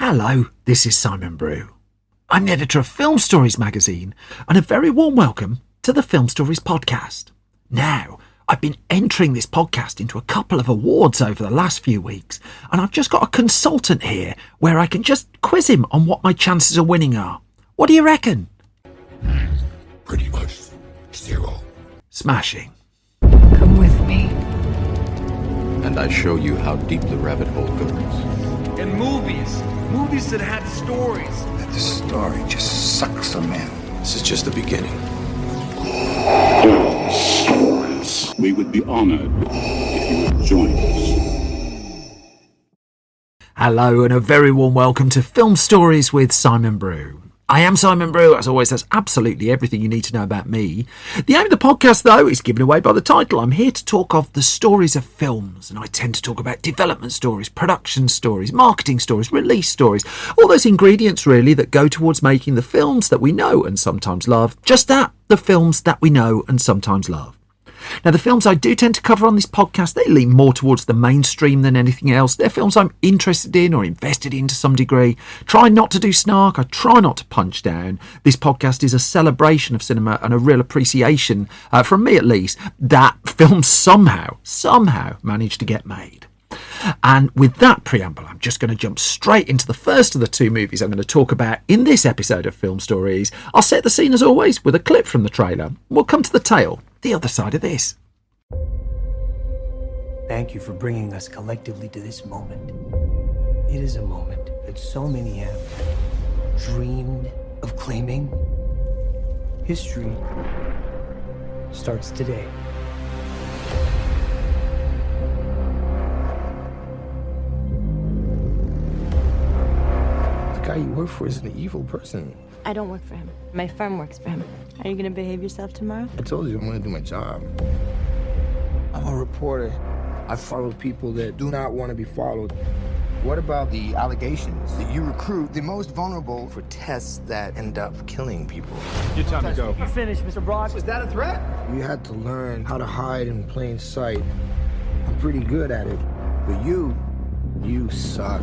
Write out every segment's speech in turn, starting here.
Hello, this is Simon Brew. I'm the editor of Film Stories magazine, and a very warm welcome to the Film Stories podcast. Now, I've been entering this podcast into a couple of awards over the last few weeks, and I've just got a consultant here where I can just quiz him on what my chances of winning are. What do you reckon? Pretty much 0. Smashing. Come with me. And I show you how deep the rabbit hole goes. And movies that had stories. That the story just sucks them in. This is just the beginning. Stories. We would be honored if you would join us. Hello and a very warm welcome to Film Stories with Simon Brew. I am Simon Brew. As always, that's absolutely everything you need to know about me. The aim of the podcast, though, is given away by the title. I'm here to talk of the stories of films, and I tend to talk about development stories, production stories, marketing stories, release stories, all those ingredients, really, that go towards making the films that we know and sometimes love. Just that, the films that we know and sometimes love. Now, the films I do tend to cover on this podcast, they lean more towards the mainstream than anything else. They're films I'm interested in or invested in to some degree. Try not to do snark. I try not to punch down. This podcast is a celebration of cinema and a real appreciation, from me at least, that films somehow managed to get made. And with that preamble, I'm just going to jump straight into the first of the two movies I'm going to talk about in this episode of Film Stories. I'll set the scene as always with a clip from the trailer. We'll come to the tale the other side of this. Thank you for bringing us collectively to this moment. It is a moment that so many have dreamed of claiming. History starts today. The guy you work for is an evil person. I don't work for him. My firm works for him. Are you going to behave yourself tomorrow? I told you I'm going to do my job. I'm a reporter. I follow people that do not want to be followed. What about the allegations that you recruit the most vulnerable for tests that end up killing people? Your time to go. You finished, Mr. Brock. Was that a threat? You had to learn how to hide in plain sight. I'm pretty good at it. But you suck.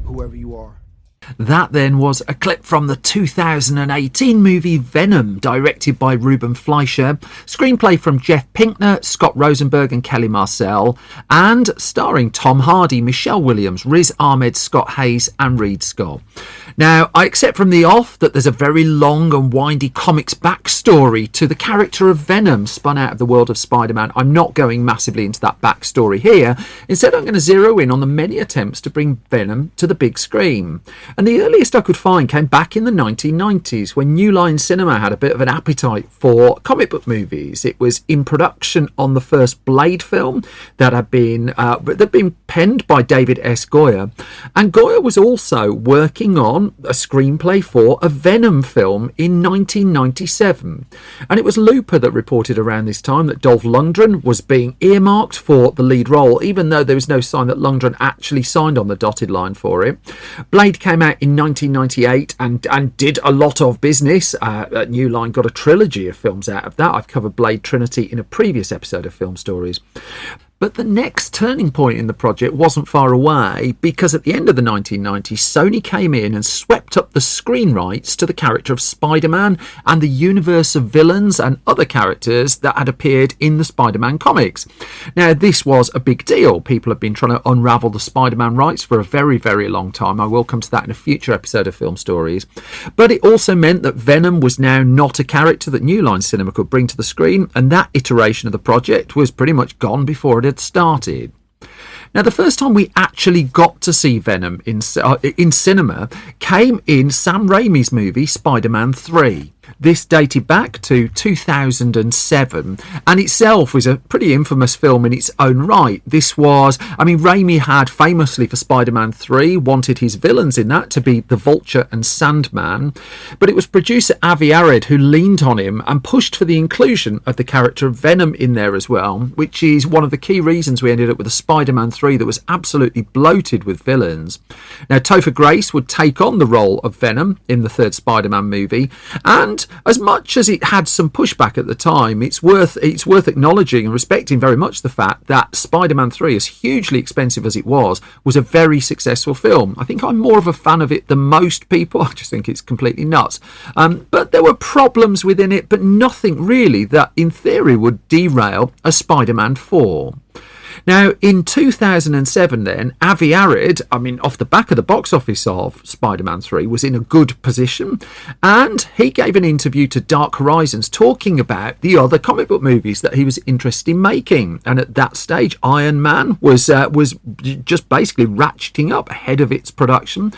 Whoever you are. That then was a clip from the 2018 movie Venom, directed by Ruben Fleischer, screenplay from Jeff Pinkner, Scott Rosenberg and Kelly Marcel, and starring Tom Hardy, Michelle Williams, Riz Ahmed, Scott Hayes and Reed Scott. Now, I accept from the off that there's a very long and windy comics backstory to the character of Venom spun out of the world of Spider-Man. I'm not going massively into that backstory here. Instead, I'm going to zero in on the many attempts to bring Venom to the big screen. And the earliest I could find came back in the 1990s when New Line Cinema had a bit of an appetite for comic book movies. It was in production on the first Blade film that had been penned by David S. Goyer. And Goyer was also working on a screenplay for a Venom film in 1997. And it was Looper that reported around this time that Dolph Lundgren was being earmarked for the lead role, even though there was no sign that Lundgren actually signed on the dotted line for it. Blade came out in 1998 and did a lot of business. New Line got a trilogy of films out of that. I've covered Blade Trinity in a previous episode of Film Stories. But the next turning point in the project wasn't far away, because at the end of the 1990s, Sony came in and swept up the screen rights to the character of Spider-Man and the universe of villains and other characters that had appeared in the Spider-Man comics. Now, this was a big deal. People have been trying to unravel the Spider-Man rights for a very, very long time. I will come to that in a future episode of Film Stories. But it also meant that Venom was now not a character that New Line Cinema could bring to the screen, and that iteration of the project was pretty much gone before it had started. Now, the first time we actually got to see Venom in cinema came in Sam Raimi's movie Spider-Man 3. This dated back to 2007 and itself was a pretty infamous film in its own right. Raimi had famously for Spider-Man 3 wanted his villains in that to be the Vulture and Sandman, but it was producer Avi Arad who leaned on him and pushed for the inclusion of the character of Venom in there as well, which is one of the key reasons we ended up with a Spider-Man 3 that was absolutely bloated with villains. Now, Topher Grace would take on the role of Venom in the third Spider-Man movie, and As much as it had some pushback at the time, it's worth acknowledging and respecting very much the fact that Spider-Man 3, as hugely expensive as it was a very successful film. I think I'm more of a fan of it than most people. I just think it's completely nuts. But there were problems within it, but nothing really that in theory would derail a Spider-Man 4. Now, in 2007 then, Avi Arad, off the back of the box office of Spider-Man 3, was in a good position, and he gave an interview to Dark Horizons talking about the other comic book movies that he was interested in making. And at that stage, Iron Man was just basically ratcheting up ahead of its production.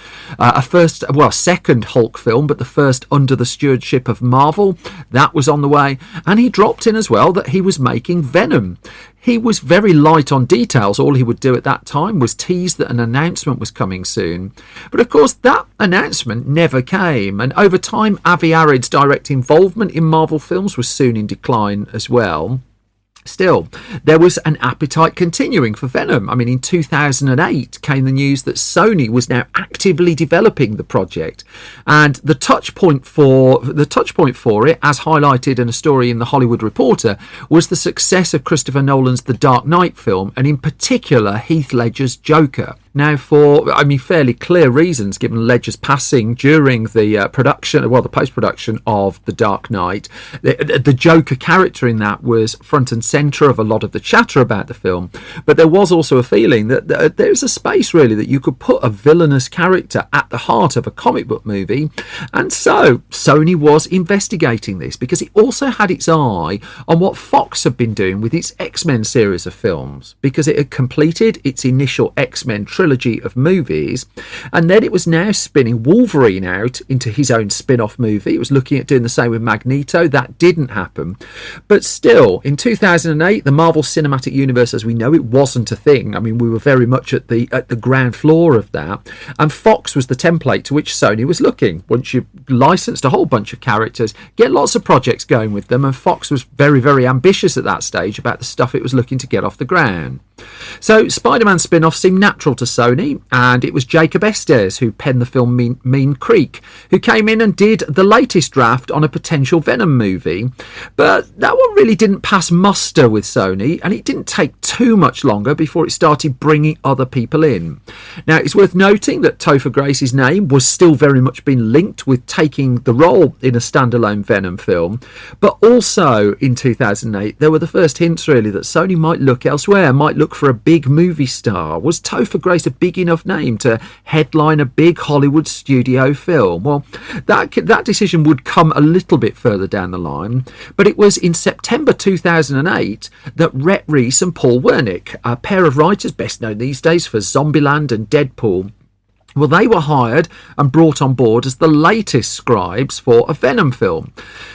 Second Hulk film, but the first under the stewardship of Marvel, that was on the way. And he dropped in as well that he was making Venom. He was very light on details. All he would do at that time was tease that an announcement was coming soon. But of course, that announcement never came. And over time, Avi Arad's direct involvement in Marvel films was soon in decline as well. Still, there was an appetite continuing for Venom. In 2008 came the news that Sony was now actively developing the project, and the touch point for it, as highlighted in a story in The Hollywood Reporter, was the success of Christopher Nolan's The Dark Knight film, and in particular Heath Ledger's Joker. Now, for fairly clear reasons, given Ledger's passing during the post-production of The Dark Knight, the Joker character in that was front and centre of a lot of the chatter about the film. But there was also a feeling that there's a space really that you could put a villainous character at the heart of a comic book movie, and so Sony was investigating this because it also had its eye on what Fox had been doing with its X-Men series of films, because it had completed its initial X-Men trilogy of movies, and then it was now spinning Wolverine out into his own spin-off movie. It was looking at doing the same with Magneto. That didn't happen, but still in 2008 the Marvel Cinematic Universe as we know it wasn't a thing. We were very much at the ground floor of that, and Fox was the template to which Sony was looking. Once you licensed a whole bunch of characters, get lots of projects going with them, and Fox was very, very ambitious at that stage about the stuff it was looking to get off the ground. So Spider-Man spin-off seemed natural to Sony, and it was Jacob Estes who penned the film Mean Creek, who came in and did the latest draft on a potential Venom movie. But that one really didn't pass muster with Sony, and it didn't take too much longer before it started bringing other people in. Now, it's worth noting that Topher Grace's name was still very much being linked with taking the role in a standalone Venom film, but also in 2008 there were the first hints really that Sony might look elsewhere, might look for a big movie star. Was Topher Grace a big enough name to headline a big Hollywood studio film? Well, that decision would come a little bit further down the line, but it was in September 2008 that Rhett Reese and Paul Wernick, a pair of writers best known these days for Zombieland and Deadpool, well, they were hired and brought on board as the latest scribes for a Venom film.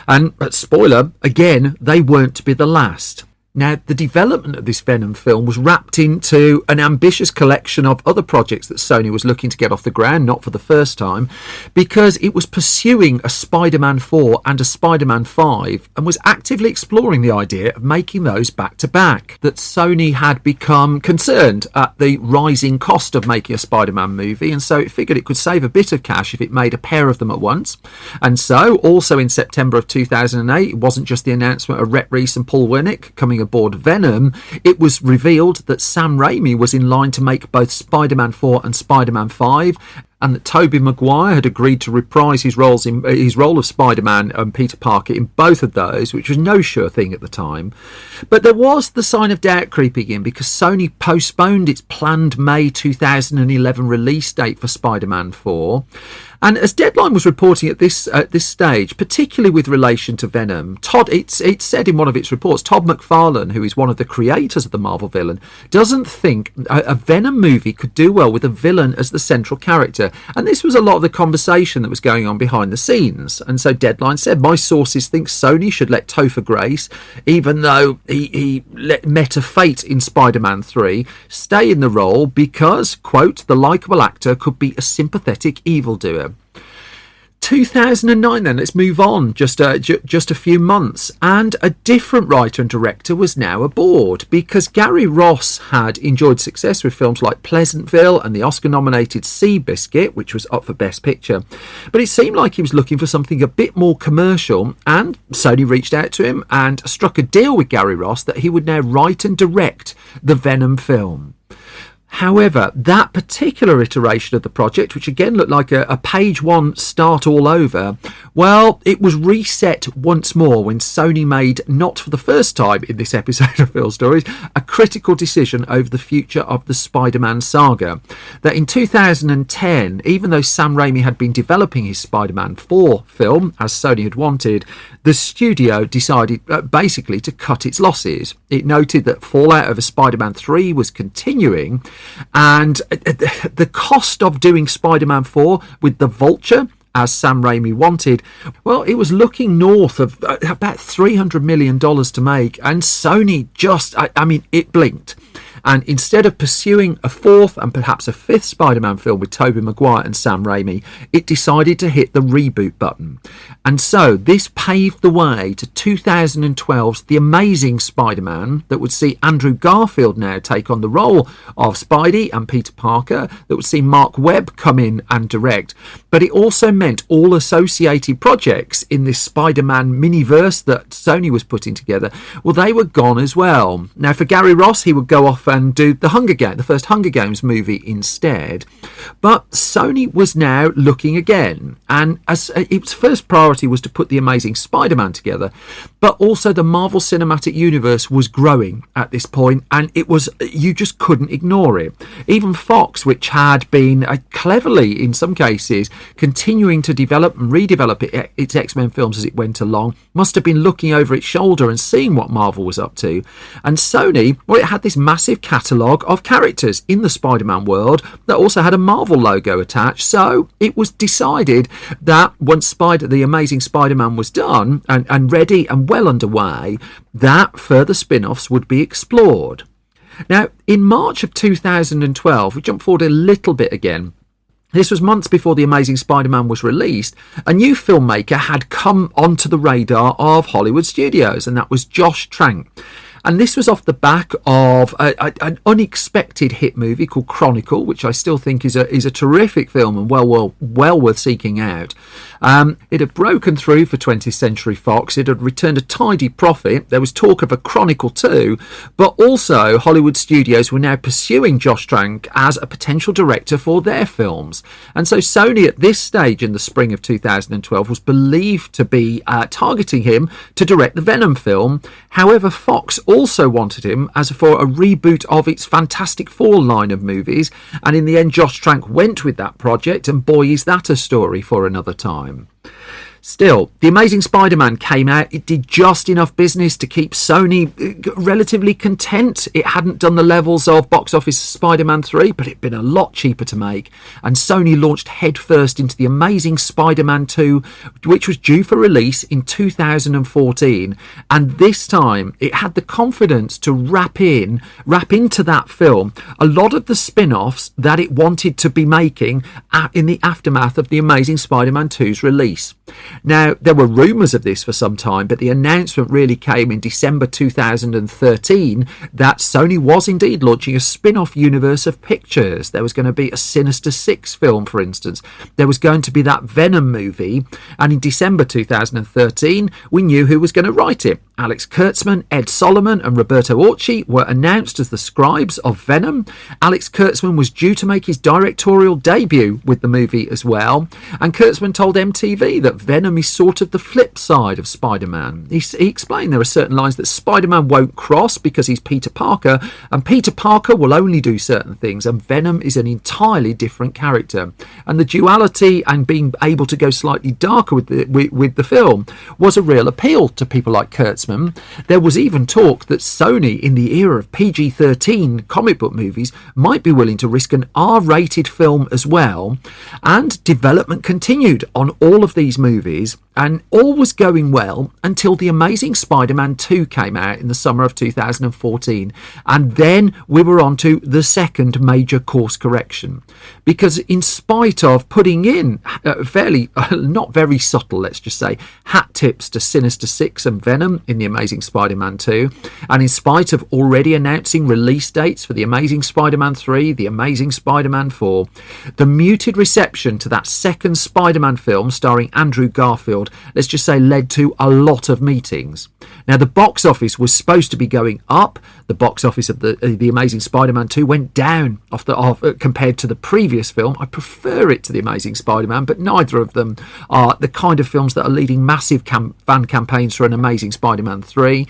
And, spoiler, again, they weren't to be the last. Now, the development of this Venom film was wrapped into an ambitious collection of other projects that Sony was looking to get off the ground, not for the first time, because it was pursuing a Spider-Man 4 and a Spider-Man 5 and was actively exploring the idea of making those back-to-back. That Sony had become concerned at the rising cost of making a Spider-Man movie, and so it figured it could save a bit of cash if it made a pair of them at once. And so, also in September of 2008, it wasn't just the announcement of Rhett Reese and Paul Wernick coming aboard Venom, it was revealed that Sam Raimi was in line to make both Spider-Man 4 and Spider-Man 5, and that Tobey Maguire had agreed to reprise his role of Spider-Man and Peter Parker in both of those, which was no sure thing at the time. But there was the sign of doubt creeping in because Sony postponed its planned May 2011 release date for Spider-Man 4. And as Deadline was reporting at this stage, particularly with relation to Venom, it said in one of its reports, Todd McFarlane, who is one of the creators of the Marvel villain, doesn't think a Venom movie could do well with a villain as the central character. And this was a lot of the conversation that was going on behind the scenes. And so Deadline said, my sources think Sony should let Topher Grace, even though he met a fate in Spider-Man 3, stay in the role because, quote, the likeable actor could be a sympathetic evildoer. 2009 then, let's move on just a few months, and a different writer and director was now aboard, because Gary Ross had enjoyed success with films like Pleasantville and the Oscar-nominated Seabiscuit, which was up for Best Picture. But it seemed like he was looking for something a bit more commercial, and Sony reached out to him and struck a deal with Gary Ross that he would now write and direct the Venom film. However, that particular iteration of the project, which again looked like a page one start all over, well, it was reset once more when Sony made, not for the first time in this episode of Phil Stories, a critical decision over the future of the Spider-Man saga. That in 2010, even though Sam Raimi had been developing his Spider-Man 4 film, as Sony had wanted, the studio decided basically to cut its losses. It noted that fallout over Spider-Man 3 was continuing, and the cost of doing Spider-Man 4 with the Vulture, as Sam Raimi wanted, well, it was looking north of about $300 million to make, and Sony just, it blinked. And instead of pursuing a fourth and perhaps a fifth Spider-Man film with Tobey Maguire and Sam Raimi, it decided to hit the reboot button. And so this paved the way to 2012's The Amazing Spider-Man, that would see Andrew Garfield now take on the role of Spidey and Peter Parker, that would see Mark Webb come in and direct. But it also meant all associated projects in this Spider-Man miniverse that Sony was putting together, well, they were gone as well. Now, for Gary Ross, he would go off and do the first Hunger Games movie instead. But Sony was now looking again, and as its first priority was to put The Amazing Spider-Man together, but also the Marvel Cinematic Universe was growing at this point, and you just couldn't ignore it. Even Fox, which had been cleverly, in some cases, continuing to develop and redevelop its X-Men films as it went along, must have been looking over its shoulder and seeing what Marvel was up to. And Sony, well, it had this massive catalogue of characters in the Spider-Man world that also had a Marvel logo attached, so it was decided that once The Amazing Spider-Man was done and ready and well underway, that further spin-offs would be explored. Now, in March of 2012, we jump forward a little bit again. This was months before The Amazing Spider-Man was released. A new filmmaker had come onto the radar of Hollywood studios, and that was Josh Trank. And this was off the back of an unexpected hit movie called Chronicle, which I still think is a terrific film and well worth seeking out. It had broken through for 20th Century Fox. It had returned a tidy profit. There was talk of a Chronicle 2, but also Hollywood studios were now pursuing Josh Trank as a potential director for their films. And so Sony at this stage in the spring of 2012 was believed to be targeting him to direct the Venom film. However, Fox also wanted him for a reboot of its Fantastic Four line of movies, and in the end Josh Trank went with that project, and boy is that a story for another time. Still, The Amazing Spider-Man came out. It did just enough business to keep Sony relatively content. It hadn't done the levels of box office Spider-Man 3, but it'd been a lot cheaper to make. And Sony launched headfirst into The Amazing Spider-Man 2, which was due for release in 2014. And this time, it had the confidence to wrap into that film a lot of the spin-offs that it wanted to be making in the aftermath of The Amazing Spider-Man 2's release. Now, there were rumours of this for some time, but the announcement really came in December 2013 that Sony was indeed launching a spin-off universe of pictures. There was going to be a Sinister Six film, for instance. There was going to be that Venom movie, and in December 2013, we knew who was going to write it. Alex Kurtzman, Ed Solomon and Roberto Orci were announced as the scribes of Venom. Alex Kurtzman was due to make his directorial debut with the movie as well, and Kurtzman told MTV that Venom is sort of the flip side of Spider-Man. He explained there are certain lines that Spider-Man won't cross because he's Peter Parker, and Peter Parker will only do certain things, and Venom is an entirely different character. And the duality and being able to go slightly darker with the film was a real appeal to people like Kurtzman. There was even talk that Sony, in the era of PG-13 comic book movies, might be willing to risk an R-rated film as well, and development continued on all of these movies. movies, and all was going well until The Amazing Spider-Man 2 came out in the summer of 2014. And then we were on to the second major course correction. Because in spite of putting in fairly, not very subtle, let's just say, hat tips to Sinister Six and Venom in The Amazing Spider-Man 2, and in spite of already announcing release dates for The Amazing Spider-Man 3, The Amazing Spider-Man 4, the muted reception to that second Spider-Man film starring Andrew Garfield, let's just say, led to a lot of meetings. Now, the box office was supposed to be going up. The box office of the Amazing Spider-Man 2 went down compared to the previous film. I prefer it to The Amazing Spider-Man, but neither of them are the kind of films that are leading massive fan campaigns for an Amazing Spider-Man 3.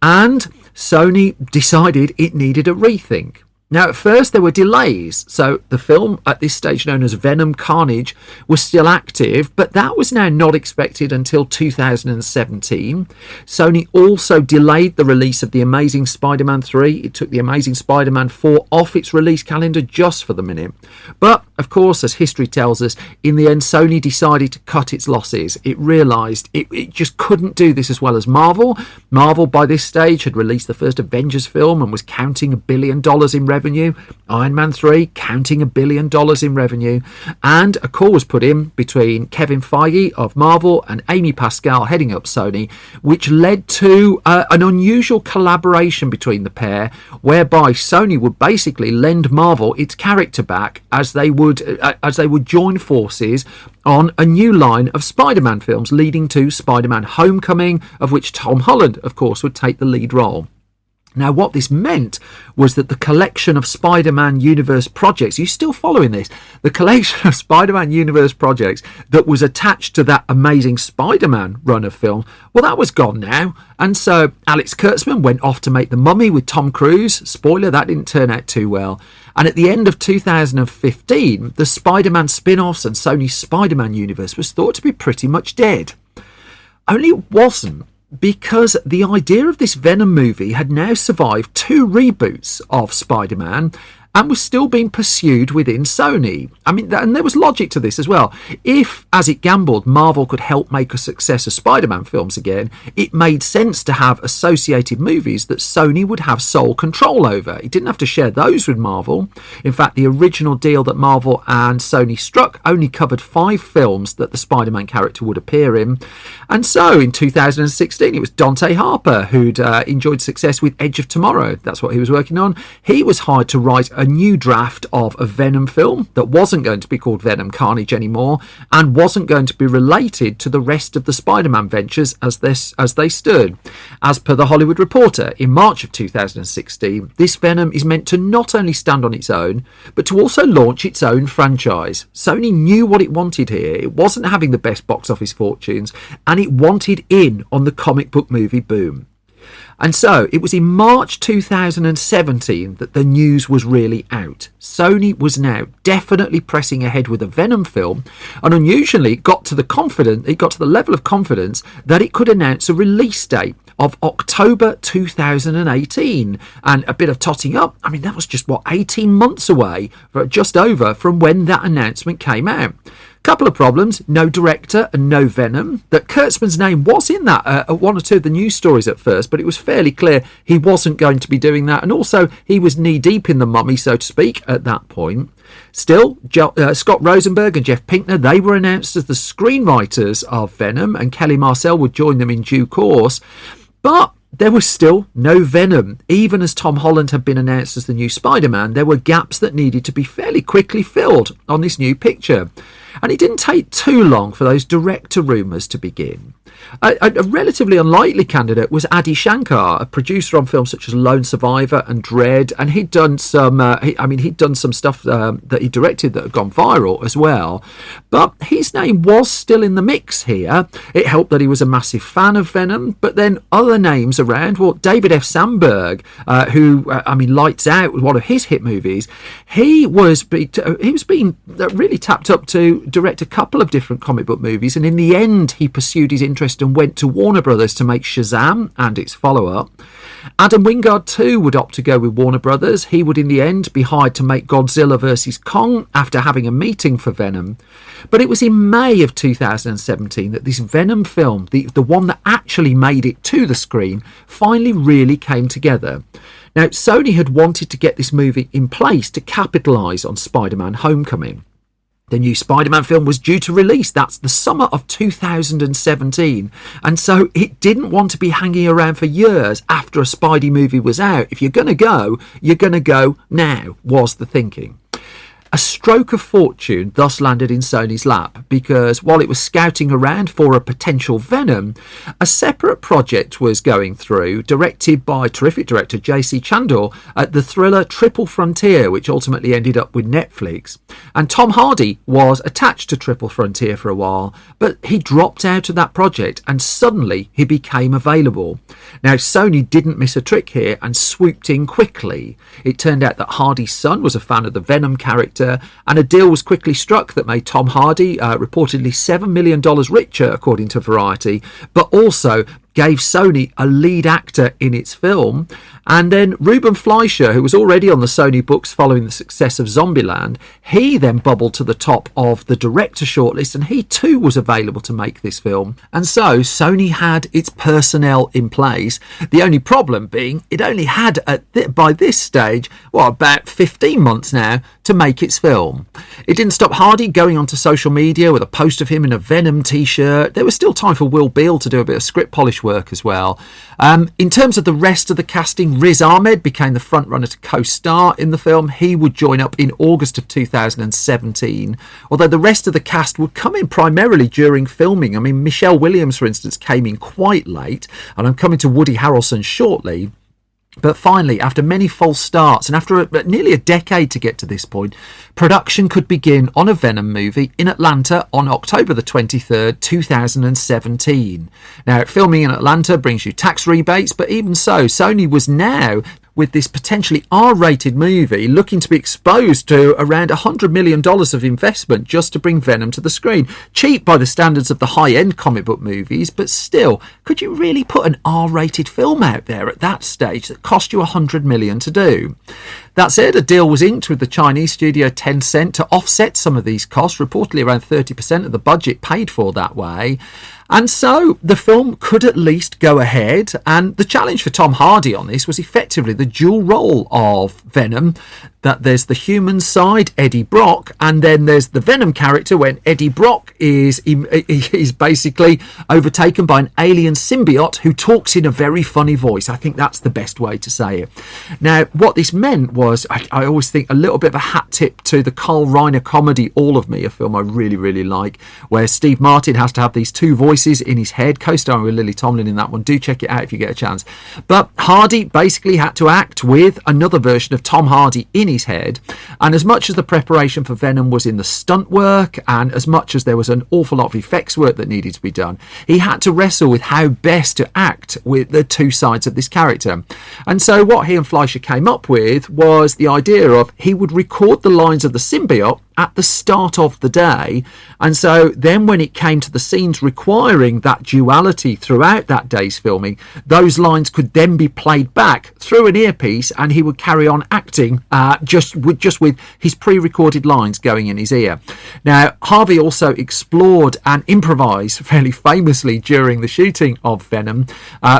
And Sony decided it needed a rethink. Now, at first, there were delays, so the film, at this stage known as Venom Carnage, was still active, but that was now not expected until 2017. Sony also delayed the release of The Amazing Spider-Man 3. It took The Amazing Spider-Man 4 off its release calendar just for the minute. But, of course, as history tells us, in the end, Sony decided to cut its losses. It realised it just couldn't do this as well as Marvel. Marvel, by this stage, had released the first Avengers film and was counting $1 billion in revenue. Iron Man 3 counting $1 billion in revenue, and a call was put in between Kevin Feige of Marvel and Amy Pascal heading up Sony, which led to an unusual collaboration between the pair, whereby Sony would basically lend Marvel its character back as they would join forces on a new line of Spider-Man films, leading to Spider-Man Homecoming, of which Tom Holland, of course, would take the lead role. Now, what this meant was that the collection of Spider-Man universe projects, you still following this? The collection of Spider-Man universe projects that was attached to that Amazing Spider-Man run of film, well, that was gone now. And so Alex Kurtzman went off to make The Mummy with Tom Cruise. Spoiler, that didn't turn out too well. And at the end of 2015, the Spider-Man spin-offs and Sony's Spider-Man universe was thought to be pretty much dead. Only it wasn't, because the idea of this Venom movie had now survived 2 reboots of Spider-Man and was still being pursued within Sony. I mean, and there was logic to this as well. If, as it gambled, Marvel could help make a success of Spider-Man films again, it made sense to have associated movies that Sony would have sole control over. It didn't have to share those with Marvel. In fact, the original deal that Marvel and Sony struck only covered 5 films that the Spider-Man character would appear in. And so, in 2016, it was Dante Harper, who'd enjoyed success with Edge of Tomorrow. That's what he was working on. He was hired to write a new draft of a Venom film that wasn't going to be called Venom Carnage anymore and wasn't going to be related to the rest of the Spider-Man ventures as they stood. As per The Hollywood Reporter, in March of 2016, this Venom is meant to not only stand on its own, but to also launch its own franchise. Sony knew what it wanted here. It wasn't having the best box office fortunes, and it wanted in on the comic book movie boom. And so it was in March 2017 that the news was really out. Sony was now definitely pressing ahead with a Venom film, and unusually it got to the level of confidence that it could announce a release date of October 2018. And a bit of totting up, I mean, that was just 18 months away, just over, from when that announcement came out. Couple of problems: no director and no Venom. That Kurtzman's name was in that one or two of the news stories at first, but it was fairly clear he wasn't going to be doing that, and also he was knee deep in the Mummy, so to speak, at that point. Still, Scott Rosenberg and Jeff Pinkner, they were announced as the screenwriters of Venom, and Kelly Marcel would join them in due course. But there was still no Venom. Even as Tom Holland had been announced as the new Spider-Man, there were gaps that needed to be fairly quickly filled on this new picture. And it didn't take too long for those director rumours to begin. A relatively unlikely candidate was Adi Shankar, a producer on films such as Lone Survivor and Dread, and he'd done some stuff that he directed that had gone viral as well. But his name was still in the mix here. It helped that he was a massive fan of Venom, but then other names around. Well, David F. Sandberg, who Lights Out was one of his hit movies. He was being really tapped up to direct a couple of different comic book movies, and in the end, he pursued his interest interest and went to Warner Brothers to make Shazam and its follow-up. Adam Wingard too would opt to go with Warner Brothers. He would in the end be hired to make Godzilla vs. Kong after having a meeting for Venom. But it was in May of 2017 that this Venom film, the one that actually made it to the screen, finally really came together. Now, Sony had wanted to get this movie in place to capitalise on Spider-Man Homecoming. The new Spider-Man film was due to release. That's the summer of 2017. And so it didn't want to be hanging around for years after a Spidey movie was out. If you're going to go now, was the thinking. A stroke of fortune thus landed in Sony's lap because while it was scouting around for a potential Venom, a separate project was going through, directed by terrific director J.C. Chandor, at the thriller Triple Frontier, which ultimately ended up with Netflix. And Tom Hardy was attached to Triple Frontier for a while, but he dropped out of that project and suddenly he became available. Now, Sony didn't miss a trick here and swooped in quickly. It turned out that Hardy's son was a fan of the Venom character, and a deal was quickly struck that made Tom Hardy reportedly $7 million richer, according to Variety, but also gave Sony a lead actor in its film. And then Ruben Fleischer, who was already on the Sony books following the success of Zombieland, he then bubbled to the top of the director shortlist, and he too was available to make this film. And so Sony had its personnel in place. The only problem being it only had, by this stage, about 15 months now to make its film. It didn't stop Hardy going onto social media with a post of him in a Venom t-shirt. There was still time for Will Beall to do a bit of script polish work as well. In terms of the rest of the casting, Riz Ahmed became the frontrunner to co-star in the film. He would join up in August of 2017, although the rest of the cast would come in primarily during filming. I mean, Michelle Williams, for instance, came in quite late, and I'm coming to Woody Harrelson shortly. But finally, after many false starts and after nearly a decade to get to this point, production could begin on a Venom movie in Atlanta on October the 23rd, 2017. Now, filming in Atlanta brings you tax rebates, but even so, Sony was now, with this potentially R-rated movie, looking to be exposed to around $100 million of investment just to bring Venom to the screen. Cheap by the standards of the high-end comic book movies, but still, could you really put an R-rated film out there at that stage that cost you $100 million to do? That said, a deal was inked with the Chinese studio Tencent to offset some of these costs, reportedly around 30% of the budget paid for that way. And so the film could at least go ahead, and the challenge for Tom Hardy on this was effectively the dual role of Venom, that there's the human side, Eddie Brock, and then there's the Venom character when Eddie Brock is basically overtaken by an alien symbiote who talks in a very funny voice. I think that's the best way to say it. Now, what this meant was, I always think, a little bit of a hat tip to the Carl Reiner comedy All of Me, a film I really, really like, where Steve Martin has to have these two voices in his head, co-starring with Lily Tomlin in that one. Do check it out if you get a chance. But Hardy basically had to act with another version of Tom Hardy in his head, and as much as the preparation for Venom was in the stunt work, and as much as there was an awful lot of effects work that needed to be done, he had to wrestle with how best to act with the two sides of this character. And so what he and Fleischer came up with was the idea of he would record the lines of the symbiote at the start of the day, and so then when it came to the scenes requiring that duality throughout that day's filming, those lines could then be played back through an earpiece, and he would carry on acting just with his pre-recorded lines going in his ear. Now, Harvey also explored and improvised fairly famously during the shooting of Venom.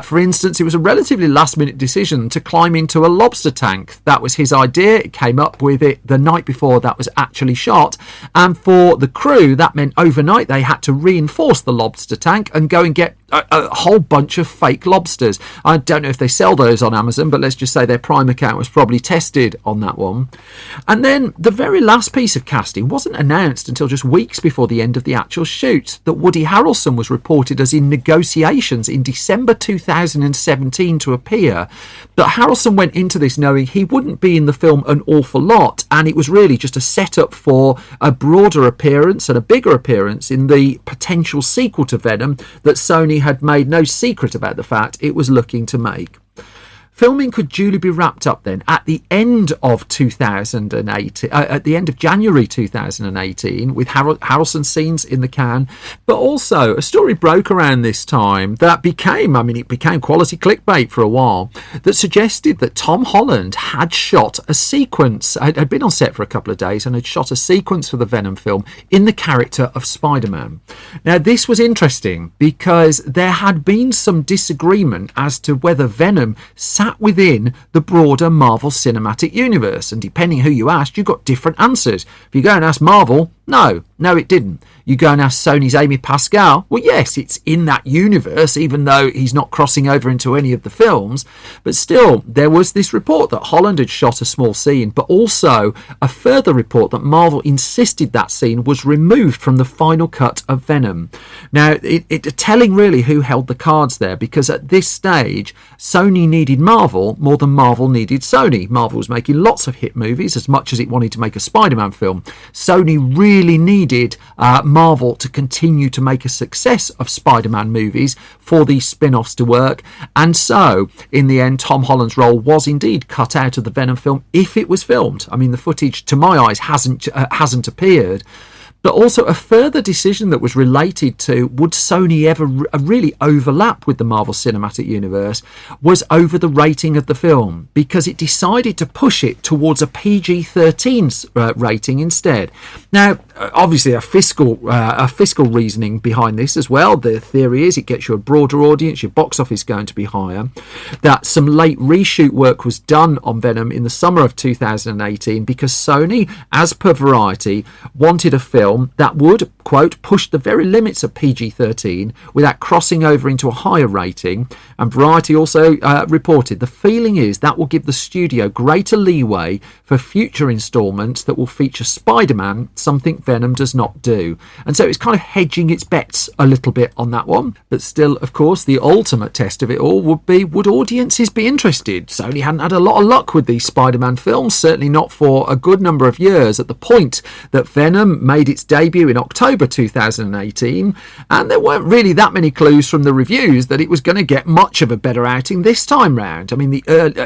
For instance, it was a relatively last-minute decision to climb into a lobster tank. That was his idea. It came up with it the night before that was actually shot, and for the crew that meant overnight they had to reinforce the lobster tank and go and get a whole bunch of fake lobsters. I don't know if they sell those on Amazon, but let's just say their Prime account was probably tested on that one. And then the very last piece of casting wasn't announced until just weeks before the end of the actual shoot, that Woody Harrelson was reported as in negotiations in December 2017 to appear. But Harrelson went into this knowing he wouldn't be in the film an awful lot, and it was really just a setup for a broader appearance and a bigger appearance in the potential sequel to Venom that Sony had made no secret about the fact it was looking to make. Filming could duly be wrapped up then at the end of 2008, at the end of January 2018, with Harrelson scenes in the can. But also, a story broke around this time that became quality clickbait for a while, that suggested that Tom Holland had shot a sequence, had been on set for a couple of days and had shot a sequence for the Venom film in the character of Spider-Man. Now, this was interesting because there had been some disagreement as to whether Venom sat within the broader Marvel Cinematic Universe, and depending who you asked, you got different answers. If you go and ask Marvel, no, it didn't. You go and ask Sony's Amy Pascal, well, yes, it's in that universe, even though he's not crossing over into any of the films. But still, there was this report that Holland had shot a small scene, but also a further report that Marvel insisted that scene was removed from the final cut of Venom. Now, it telling really who held the cards there, because at this stage, Sony needed Marvel more than Marvel needed Sony. Marvel was making lots of hit movies, as much as it wanted to make a Spider-Man film. Sony really needed Marvel to continue to make a success of Spider-Man movies for these spin-offs to work, and so in the end Tom Holland's role was indeed cut out of the Venom film if it was filmed. I mean, the footage to my eyes hasn't appeared. But also a further decision that was related to would Sony ever really overlap with the Marvel Cinematic Universe was over the rating of the film, because it decided to push it towards a PG-13 rating instead. Now, obviously a fiscal reasoning behind this as well. The theory is it gets you a broader audience, your box office going to be higher, that some late reshoot work was done on Venom in the summer of 2018 because Sony, as per Variety, wanted a film that would, quote, push the very limits of PG-13 without crossing over into a higher rating. And Variety also reported the feeling is that will give the studio greater leeway for future installments that will feature Spider-Man, something Venom does not do. And so it's kind of hedging its bets a little bit on that one. But still, of course, the ultimate test of it all would be, would audiences be interested? Sony hadn't had a lot of luck with these Spider-Man films, certainly not for a good number of years, at the point that Venom made its debut in October 2018, and there weren't really that many clues from the reviews that it was going to get much of a better outing this time round. I mean,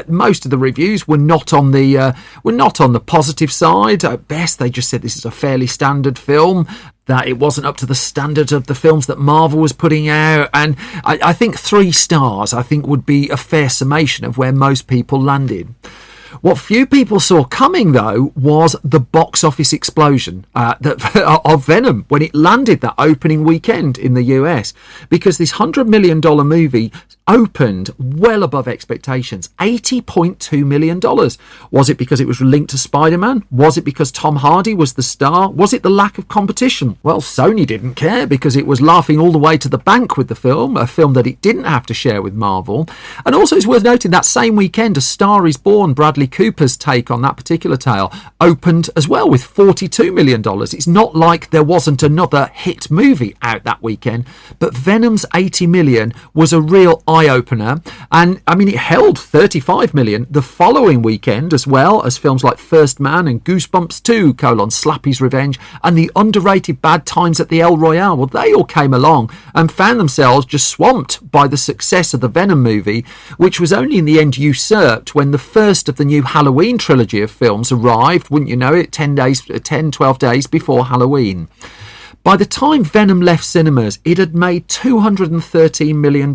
most of the reviews were not on the positive side. At best, they just said this is a fairly standard film, that it wasn't up to the standard of the films that Marvel was putting out, and I think 3 stars would be a fair summation of where most people landed. What few people saw coming, though, was the box office explosion of Venom when it landed that opening weekend in the US, because this $100 million movie opened well above expectations, $80.2 million. Was it because it was linked to Spider-Man? Was it because Tom Hardy was the star? Was it the lack of competition? Well, Sony didn't care, because it was laughing all the way to the bank with the film, a film that it didn't have to share with Marvel. And also it's worth noting that same weekend, A Star Is Born, Bradley Cooper's take on that particular tale, opened as well with $42 million. It's not like there wasn't another hit movie out that weekend, but Venom's $80 million was a real eye-opener, and I mean, it held $35 million the following weekend, as well as films like First Man and Goosebumps 2, Slappy's Revenge, and the underrated Bad Times at the El Royale. Well, they all came along and found themselves just swamped by the success of the Venom movie, which was only in the end usurped when the first of the new Halloween trilogy of films arrived, wouldn't you know it, 12 days before Halloween. By the time Venom left cinemas, it had made $213 million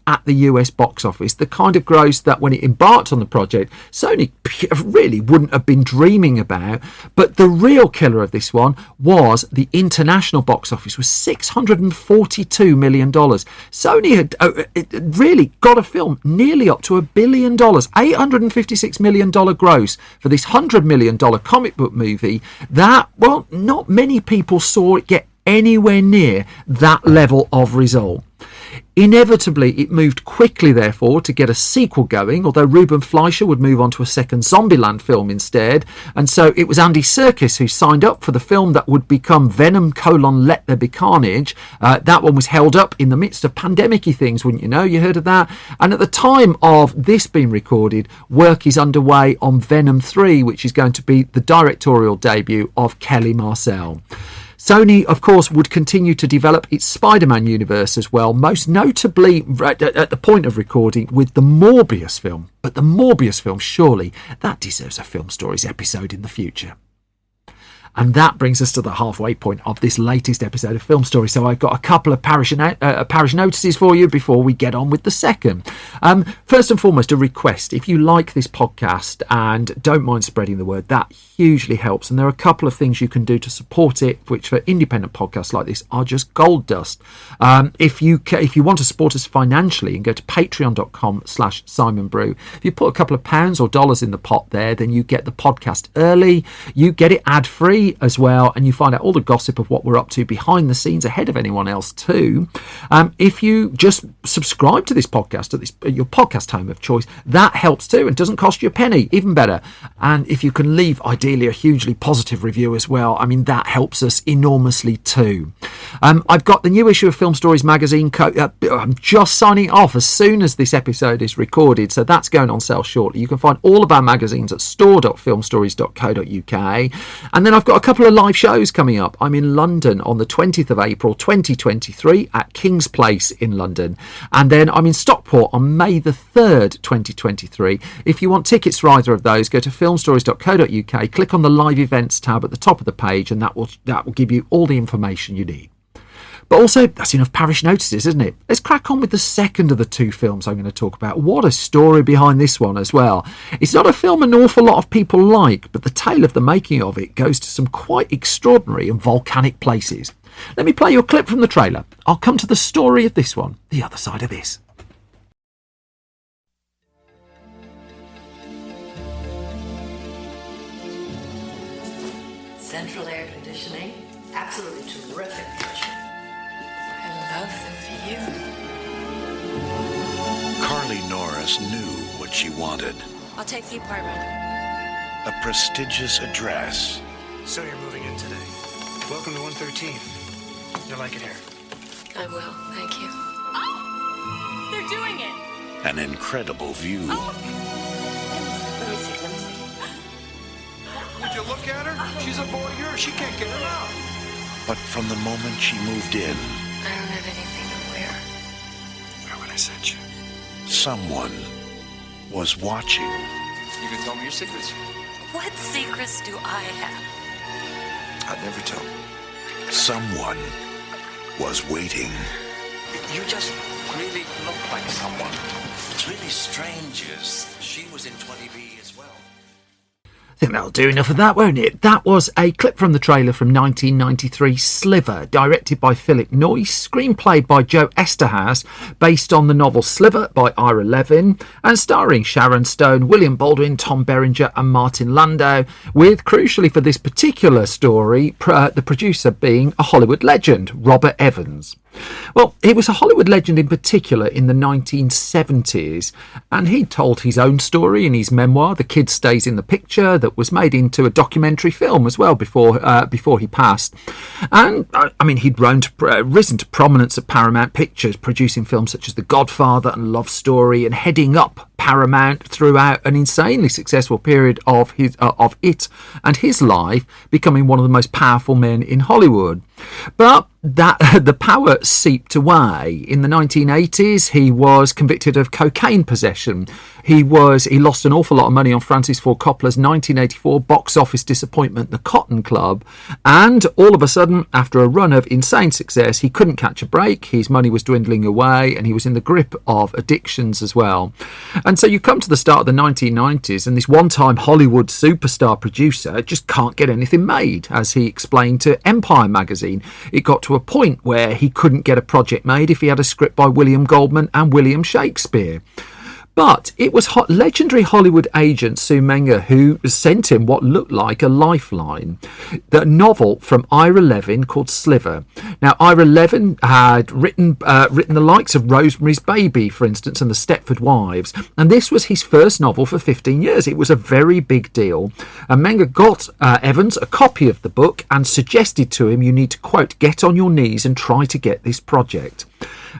at the US box office, the kind of gross that when it embarked on the project, Sony really wouldn't have been dreaming about. But the real killer of this one was the international box office, was $642 million. Sony had really got a film nearly up to $1 billion, $856 million gross for this $100 million comic book movie that, well, not many people saw it get anywhere near that level of result. Inevitably, it moved quickly, therefore, to get a sequel going, although Ruben Fleischer would move on to a second Zombieland film instead, and so it was Andy Serkis who signed up for the film that would become Venom: Let There Be Carnage. That one was held up in the midst of pandemic-y things, wouldn't you know? You heard of that? And at the time of this being recorded, work is underway on Venom 3, which is going to be the directorial debut of Kelly Marcel. Sony, of course, would continue to develop its Spider-Man universe as well, most notably at the point of recording with the Morbius film. But the Morbius film, surely, that deserves a Film Stories episode in the future. And that brings us to the halfway point of this latest episode of Film Story. So I've got a couple of parish notices for you before we get on with the second. First and foremost, a request. If you like this podcast and don't mind spreading the word, that hugely helps. And there are a couple of things you can do to support it, which for independent podcasts like this are just gold dust. If you want to support us financially and go to patreon.com/Simon Brew, if you put a couple of pounds or dollars in the pot there, then you get the podcast early, you get it ad-free as well, and you find out all the gossip of what we're up to behind the scenes ahead of anyone else too. If you just subscribe to this podcast at your podcast home of choice, that helps too and doesn't cost you a penny, even better. And if you can leave ideally a hugely positive review as well, I mean, that helps us enormously too. I've got the new issue of Film Stories magazine. I'm just signing off as soon as this episode is recorded, so that's going on sale shortly. You can find all of our magazines at store.filmstories.co.uk. And then I've got a couple of live shows coming up. I'm in London on the 20th of April 2023 at King's Place in London, and then I'm in Stockport on May the 3rd 2023. If you want tickets for either of those, go to filmstories.co.uk, click on the live events tab at the top of the page, and that will give you all the information you need. But also, that's enough parish notices, isn't it? Let's crack on with the second of the two films I'm going to talk about. What a story behind this one as well. It's not a film an awful lot of people like, but the tale of the making of it goes to some quite extraordinary and volcanic places. Let me play you a clip from the trailer. I'll come to the story of this one the other side of this. Central air conditioning, absolutely terrific. I love the view. Carly Norris knew what she wanted. I'll take the apartment. A prestigious address. So you're moving in today. Welcome to 113. You'll like it here. I will, thank you. Oh! They're doing it! An incredible view. Oh. Let me see. Would you look at her? She's a voyeur. She can't get her out. But from the moment she moved in, I don't have anything to wear. Where would I send you? someone was watching. You can tell me your secrets. What secrets do I have? I'd never tell. Someone was waiting. You just really look like someone. What's really strange is she was in 20B as well. I think that'll do enough of that, won't it? That was a clip from the trailer from 1993, Sliver, directed by Philip Noyce, screenplayed by Joe Esterhazy, based on the novel Sliver by Ira Levin, and starring Sharon Stone, William Baldwin, Tom Berenger and Martin Landau, with, crucially for this particular story, the producer being a Hollywood legend, Robert Evans. Well, he was a Hollywood legend in particular in the 1970s, and he told his own story in his memoir, The Kid Stays in the Picture, that was made into a documentary film as well before he passed. And, I mean, he'd risen to prominence at Paramount Pictures, producing films such as The Godfather and Love Story, and heading up Paramount throughout an insanely successful period of it and his life, becoming one of the most powerful men in Hollywood. But the power seeped away. In the 1980s, he was convicted of cocaine possession. He lost an awful lot of money on Francis Ford Coppola's 1984 box office disappointment, The Cotton Club. And all of a sudden, after a run of insane success, he couldn't catch a break. His money was dwindling away, and he was in the grip of addictions as well. And so you come to the start of the 1990s, and this one-time Hollywood superstar producer just can't get anything made. As he explained to Empire magazine, it got to a point where he couldn't get a project made if he had a script by William Goldman and William Shakespeare. But it was legendary Hollywood agent Sue Menger who sent him what looked like a lifeline, the novel from Ira Levin called Sliver. Now, Ira Levin had written the likes of Rosemary's Baby, for instance, and The Stepford Wives, and this was his first novel for 15 years. It was a very big deal. And Menger got Evans a copy of the book and suggested to him, you need to, quote, get on your knees and try to get this project.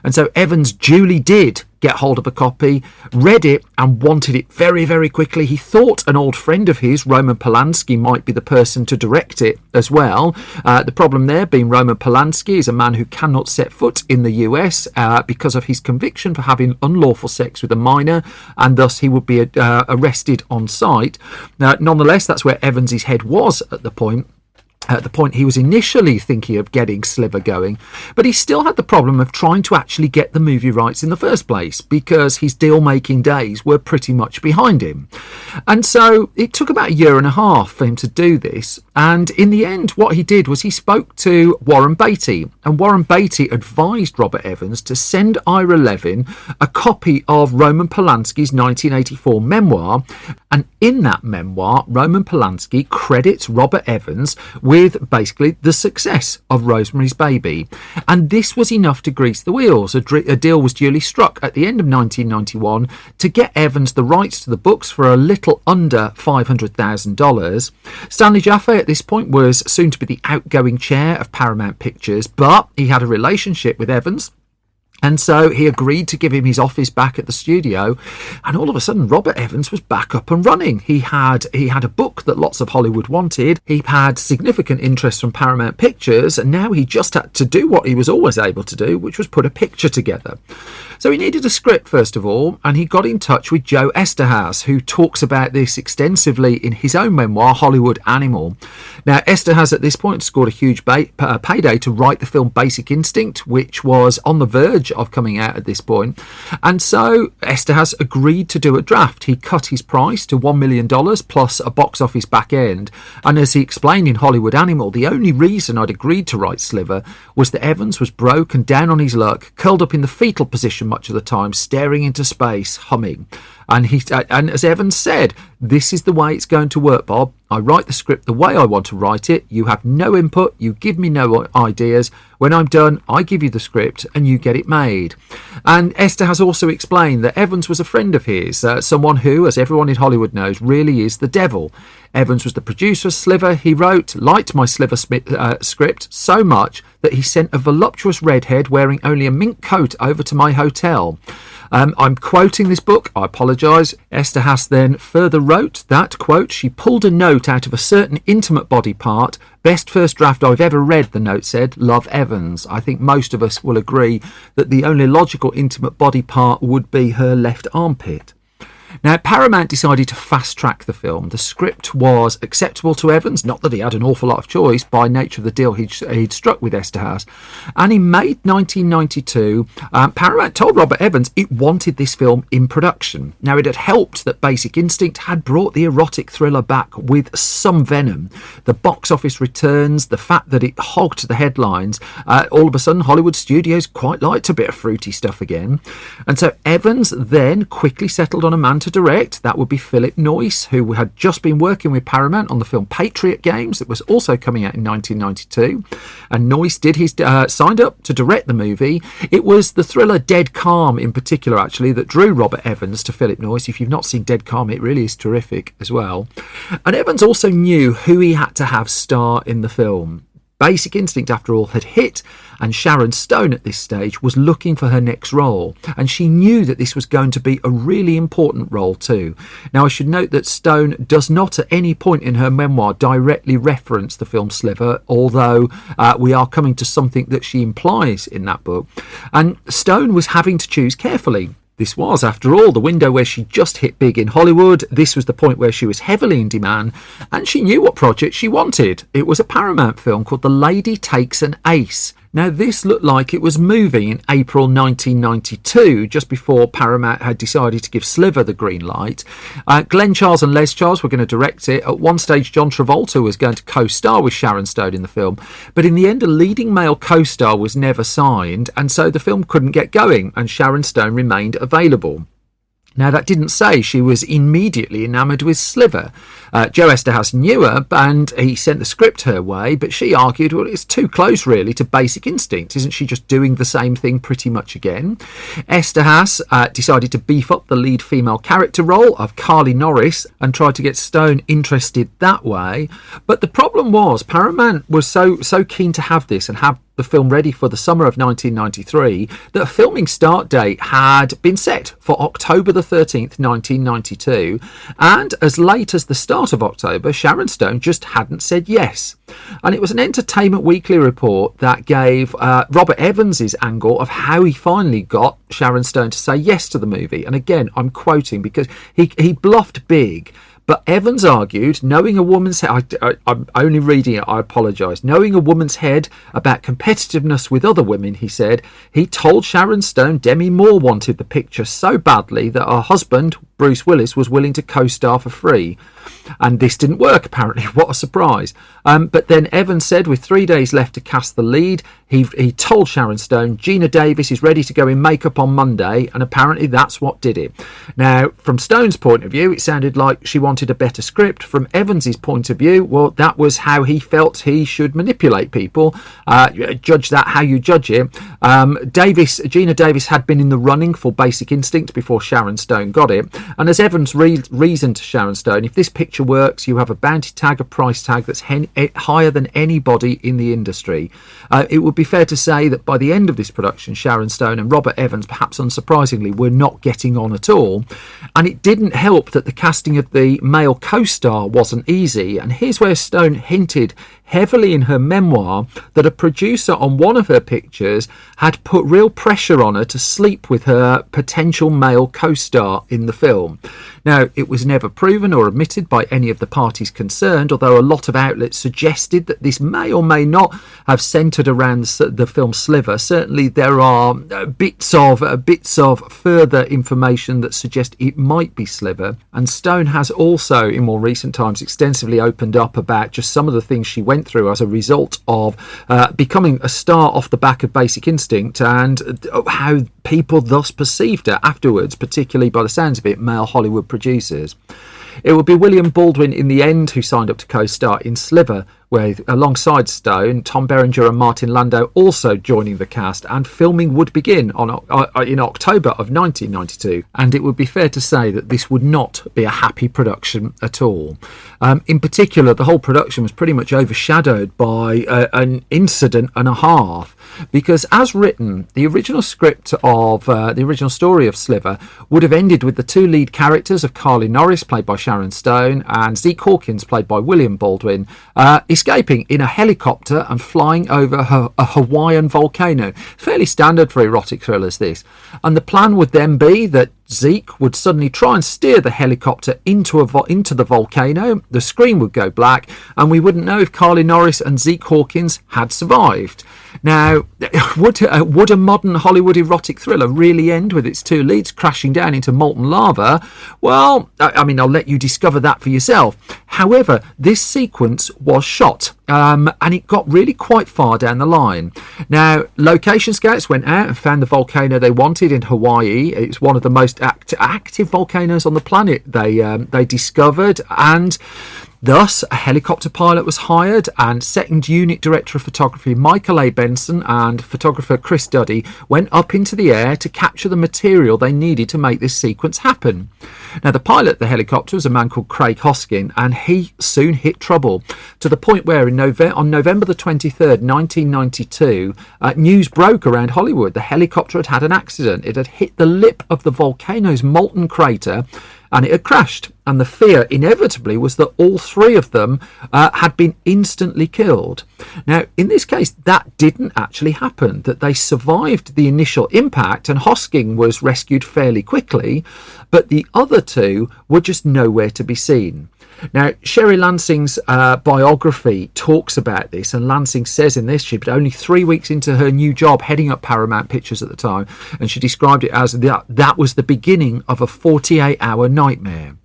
And so Evans duly did get hold of a copy, read it and wanted it very, very quickly. He thought an old friend of his, Roman Polanski, might be the person to direct it as well. The problem there being Roman Polanski is a man who cannot set foot in the US because of his conviction for having unlawful sex with a minor, and thus he would be arrested on sight. Nonetheless, that's where Evans's head was at the point he was initially thinking of getting Sliver going, but he still had the problem of trying to actually get the movie rights in the first place because his deal-making days were pretty much behind him. And so it took about a year and a half for him to do this, and in the end what he did was he spoke to Warren Beatty, and Warren Beatty advised Robert Evans to send Ira Levin a copy of Roman Polanski's 1984 memoir, and in that memoir Roman Polanski credits Robert Evans with basically the success of Rosemary's Baby. And this was enough to grease the wheels. A deal was duly struck at the end of 1991 to get Evans the rights to the books for a little under $500,000. Stanley Jaffe at this point was soon to be the outgoing chair of Paramount Pictures, but he had a relationship with Evans. And so he agreed to give him his office back at the studio, and all of a sudden Robert Evans was back up and running. He had a book that lots of Hollywood wanted. He had significant interest from Paramount Pictures, and now he just had to do what he was always able to do, which was put a picture together. So he needed a script first of all, and he got in touch with Joe Esterhazy, who talks about this extensively in his own memoir, Hollywood Animal. Now, Esterhazy at this point scored a huge payday to write the film Basic Instinct, which was on the verge of coming out at this point. And so Esterhazy agreed to do a draft. He cut his price to $1 million plus a box office back end. And as he explained in Hollywood Animal, the only reason I'd agreed to write Sliver was that Evans was broke and down on his luck, curled up in the fetal position much of the time, staring into space, humming. And as Evans said, this is the way it's going to work, Bob. I write the script the way I want to write it. You have no input. You give me no ideas. When I'm done, I give you the script and you get it made. And Esther has also explained that Evans was a friend of his, someone who, as everyone in Hollywood knows, really is the devil. Evans was the producer of Sliver. He liked my Sliver script so much that he sent a voluptuous redhead wearing only a mink coat over to my hotel. I'm quoting this book, I apologise. Esterhazy then further wrote that, quote, she pulled a note out of a certain intimate body part. Best first draft I've ever read, the note said. Love, Evans. I think most of us will agree that the only logical intimate body part would be her left armpit. Now, Paramount decided to fast-track the film. The script was acceptable to Evans, not that he had an awful lot of choice by nature of the deal he'd struck with Esterhazy. And in May 1992, Paramount told Robert Evans it wanted this film in production. Now, it had helped that Basic Instinct had brought the erotic thriller back with some venom. The box office returns, the fact that it hogged the headlines, all of a sudden Hollywood studios quite liked a bit of fruity stuff again. And so Evans then quickly settled on a man to direct. That would be Philip Noyce, who had just been working with Paramount on the film Patriot Games that was also coming out in 1992. And Noyce signed up to direct the movie. It was the thriller Dead Calm in particular, actually, that drew Robert Evans to Philip Noyce. If you've not seen Dead Calm, it really is terrific as well. And Evans also knew who he had to have star in the film. Basic Instinct, after all, had hit, and Sharon Stone at this stage was looking for her next role, and she knew that this was going to be a really important role too. Now, I should note that Stone does not at any point in her memoir directly reference the film Sliver, although we are coming to something that she implies in that book. And Stone was having to choose carefully. This was, after all, the window where she just hit big in Hollywood. This was the point where she was heavily in demand, and she knew what project she wanted. It was a Paramount film called The Lady Takes an Ace. Now, this looked like it was moving in April 1992, just before Paramount had decided to give Sliver the green light. Glenn Charles and Les Charles were going to direct it. At one stage, John Travolta was going to co-star with Sharon Stone in the film. But in the end, a leading male co-star was never signed, and so the film couldn't get going, and Sharon Stone remained available. Now, that didn't say she was immediately enamoured with Sliver. Joe Esterhazy knew her, and he sent the script her way, but she argued, well, it's too close, really, to Basic Instinct. Isn't she just doing the same thing pretty much again? Esterhazy decided to beef up the lead female character role of Carly Norris and tried to get Stone interested that way. But the problem was Paramount was so keen to have this and have the film ready for the summer of 1993 that a filming start date had been set for October the 13th, 1992, and as late as the start of October, Sharon Stone just hadn't said yes. And it was an Entertainment Weekly report that gave Robert Evans's angle of how he finally got Sharon Stone to say yes to the movie. And again, I'm quoting because he bluffed big. But Evans argued, knowing a woman's head, I'm only reading it, I apologise, knowing a woman's head about competitiveness with other women, he said, he told Sharon Stone Demi Moore wanted the picture so badly that her husband, Bruce Willis, was willing to co-star for free. And this didn't work, apparently. What a surprise. But then Evans said with 3 days left to cast the lead, he told Sharon Stone, Gina Davis is ready to go in makeup on Monday, and apparently that's what did it. Now, from Stone's point of view, it sounded like she wanted a better script. From Evans's point of view, well, that was how he felt he should manipulate people. Judge that how you judge it. Gina Davis had been in the running for Basic Instinct before Sharon Stone got it. And as Evans reasoned to Sharon Stone, if this picture works, you have a bounty tag, a price tag that's higher than anybody in the industry. It would be fair to say that by the end of this production, Sharon Stone and Robert Evans, perhaps unsurprisingly, were not getting on at all. And it didn't help that the casting of the male co-star wasn't easy. And here's where Stone hinted heavily in her memoir that a producer on one of her pictures had put real pressure on her to sleep with her potential male co-star in the film. Now, it was never proven or admitted by any of the parties concerned, although a lot of outlets suggested that this may or may not have centred around the film Sliver. Certainly there are bits of further information that suggest it might be Sliver. And Stone has also, in more recent times, extensively opened up about just some of the things she went through as a result of becoming a star off the back of Basic Instinct, and how people thus perceived her afterwards, particularly by the sounds of it, male Hollywood producers. It would be William Baldwin in the end who signed up to co-star in Sliver, where alongside Stone, Tom Berenger and Martin Landau also joining the cast, and filming would begin in October of 1992. And it would be fair to say that this would not be a happy production at all. In particular, the whole production was pretty much overshadowed by an incident and a half. Because as written, the original script of the original story of Sliver would have ended with the two lead characters of Carly Norris, played by Sharon Stone, and Zeke Hawkins, played by William Baldwin, escaping in a helicopter and flying over a Hawaiian volcano. Fairly standard for erotic thrillers, this. And the plan would then be that Zeke would suddenly try and steer the helicopter into the volcano, the screen would go black, and we wouldn't know if Carly Norris and Zeke Hawkins had survived. Now, would a modern Hollywood erotic thriller really end with its two leads crashing down into molten lava? Well, I mean, I'll let you discover that for yourself. However, this sequence was shot, and it got really quite far down the line. Now, location scouts went out and found the volcano they wanted in Hawaii. It's one of the most active volcanoes on the planet, they discovered, and thus a helicopter pilot was hired, and second unit director of photography Michael A. Benson and photographer Chris Duddy went up into the air to capture the material they needed to make this sequence happen. Now, the pilot of the helicopter was a man called Craig Hoskin, and he soon hit trouble, to the point where on November the 23rd, 1992, news broke around Hollywood. The helicopter had had an accident. It had hit the lip of the volcano's molten crater, and it had crashed. And the fear inevitably was that all three of them had been instantly killed. Now, in this case, that didn't actually happen, that they survived the initial impact and Hosking was rescued fairly quickly, but the other two were just nowhere to be seen. Now, Sherry Lansing's biography talks about this, and Lansing says in this, she'd been only 3 weeks into her new job heading up Paramount Pictures at the time, and she described it as that was the beginning of a 48-hour nightmare.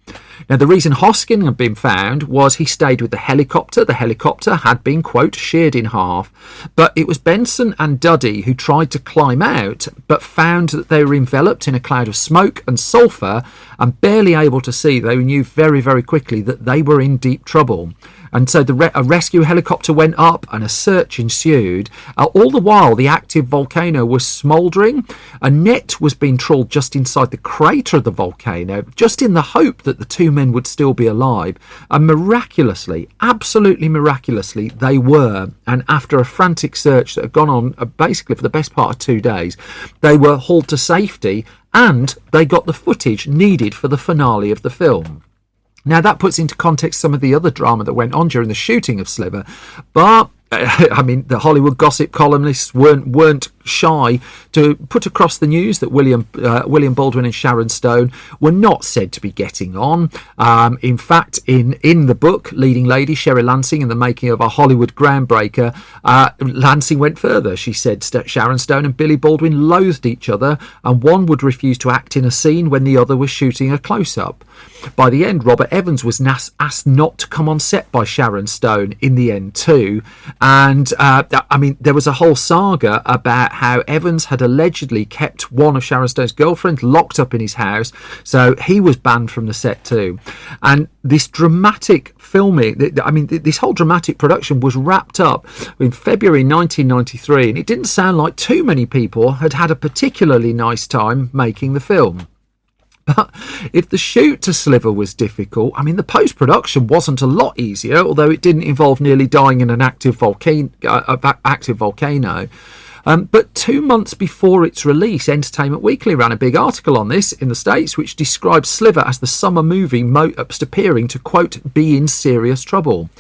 Now, the reason Hoskin had been found was he stayed with the helicopter. The helicopter had been, quote, sheared in half. But it was Benson and Duddy who tried to climb out, but found that they were enveloped in a cloud of smoke and sulphur and barely able to see. They knew very, very quickly that they were in deep trouble. And so a rescue helicopter went up and a search ensued. All the while, the active volcano was smouldering. A net was being trawled just inside the crater of the volcano, just in the hope that the two men would still be alive. And miraculously, absolutely miraculously, they were. And after a frantic search that had gone on basically for the best part of 2 days, they were hauled to safety and they got the footage needed for the finale of the film. Now, that puts into context some of the other drama that went on during the shooting of Sliver, but I mean, the Hollywood gossip columnists weren't shy to put across the news that William Baldwin and Sharon Stone were not said to be getting on. In fact, in the book Leading Lady, Sherry Lansing in the Making of a Hollywood Groundbreaker, Lansing went further. She said Sharon Stone and Billy Baldwin loathed each other, and one would refuse to act in a scene when the other was shooting a close-up. By the end, Robert Evans was asked not to come on set by Sharon Stone in the end too. And I mean, there was a whole saga about how Evans had allegedly kept one of Sharon Stone's girlfriends locked up in his house, so he was banned from the set too. And this dramatic filming, I mean, this whole dramatic production was wrapped up in February 1993, and it didn't sound like too many people had had a particularly nice time making the film. But if the shoot to Sliver was difficult, I mean, the post-production wasn't a lot easier, although it didn't involve nearly dying in an active volcano. But 2 months before its release, Entertainment Weekly ran a big article on this in the States, which described Sliver as the summer movie most appearing to, quote, be in serious trouble.